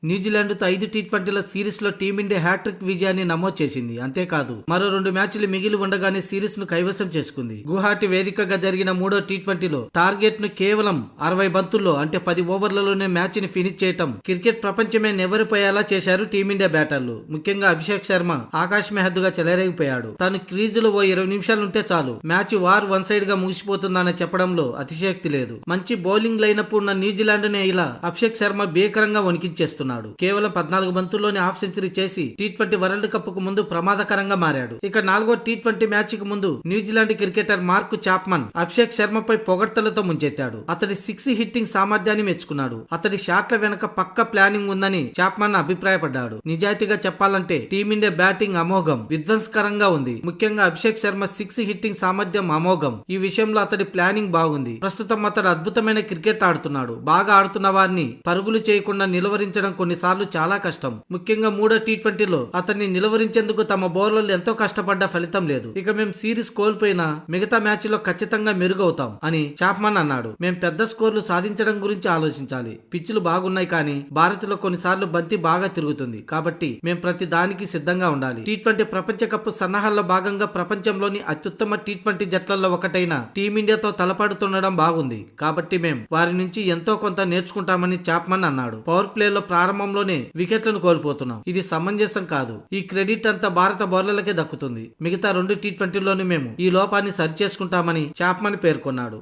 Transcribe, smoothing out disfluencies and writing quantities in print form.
న్యూజిలాండ్తో 5 టీ20ల సిరీస్లో team India hat trick విజయాన్ని నమోదు చేసింది. అంతేకాదు మరో 2 మ్యాచ్లు మిగిలి ఉండగానే సిరీస్ ను కైవసం చేసుకుంది. గువాహటి వేదికగా జరిగిన 3వ టీ20లో టార్గెట్ ను కేవలం 60 బంతుల్లో అంటే 10 ఓవర్లలోనే మ్యాచ్ ని ఫినిష్ చేయటం క్రికెట్ ప్రపంచమే నెవరిపోయేలా చేశారు టీమిండియా బ్యాటర్లు. ముఖ్యంగా అభిషేక్ శర్మ ఆకాశమే హద్దుగా చెలరేగిపోయాడు. తాను క్రీజులో ఓ 20 నిమిషాలుంటే చాలు మ్యాచ్ వార్ వన్ సైడ్ గా ముగిసిపోతుందన్న చెప్పడంలో అతిశయోక్తి లేదు. మంచి బౌలింగ్ లైనప్ ఉన్న న్యూజిలాండ్ నే ఇలా అభిషేక్ శర్మ భీకరంగా వణికించేస్తున్నాడు. కేవలం 14 బంతుల్లోనే హాఫ్ సెంచరీ చేసి టీ20 వరల్డ్ కప్ కు ముందు ప్రమాదకరంగా మారాడు. ఇక 4వ టీ20 మ్యాచ్ కు ముందు New Zealand cricketer Mark Chapman Abhishek శర్మపై పొగడ్తలతో ముంచెత్తాడు. అతడి 6 హిట్టింగ్ సామర్థ్యాన్ని మెచ్చుకున్నాడు. అతడి షాట్ల వెనక పక్క ప్లానింగ్ ఉందని చాప్మన్ అభిప్రాయపడ్డాడు. నిజాయితీగా చెప్పాలంటే టీమిండియా బ్యాటింగ్ అమోఘం, విధ్వంసకరంగా ఉంది. ముఖ్యంగా అభిషేక్ శర్మ 6 హిట్టింగ్ సామర్థ్యం అమోఘం. ఈ విషయంలో అతడి ప్లానింగ్ బాగుంది. ప్రస్తుతం అతడు అద్భుతమైన క్రికెట్ ఆడుతున్నాడు. బాగా ఆడుతున్న వారిని పరుగులు చేయకుండా నిలువరించడం కొన్నిసార్లు చాలా కష్టం. ముఖ్యంగా 3వ టీ20లో అతన్ని నిలువరించేందుకు తమ బౌలర్లు ఎంతో కష్టపడ్డ ఫలితం లేదు. ఇక మేం సిరీస్ కోల్పోయినా మిగతా మ్యాచ్ లో ఖచ్చితంగా మెరుగవుతాం అని చాప్మన్ అన్నాడు. మేం పెద్ద స్కోర్లు సాధించడం గురించి ఆలోచించాలి. పిచ్చులు బాగున్నాయి కానీ భారత్ లో కొన్నిసార్లు బంతి బాగా తిరుగుతుంది. కాబట్టి మేం ప్రతి దానికి సిద్ధంగా ఉండాలి. టీ20 ప్రపంచ కప్ సన్నాహాల్లో భాగంగా ప్రపంచంలోని అత్యుత్తమ టీ20 జట్లలో ఒకటైన టీమిండియాతో తలపడుతుండడం బాగుంది. కాబట్టి మేం వారి నుంచి ఎంతో కొంత నేర్చుకుంటామని చాప్మన్ అన్నాడు. పవర్ ప్లేలో ప్రారంభంలోనే వికెట్లను కోల్పోతున్నాం. ఇది సమంజసం కాదు. ఈ క్రెడిట్ అంతా భారత బౌలర్లకే దక్కుతుంది. మిగతా 2 టీ20లోనూ మేము ఈ లోపాన్ని సరిచేసుకుంటామని చాప్మన్ పేర్కొన్నాడు.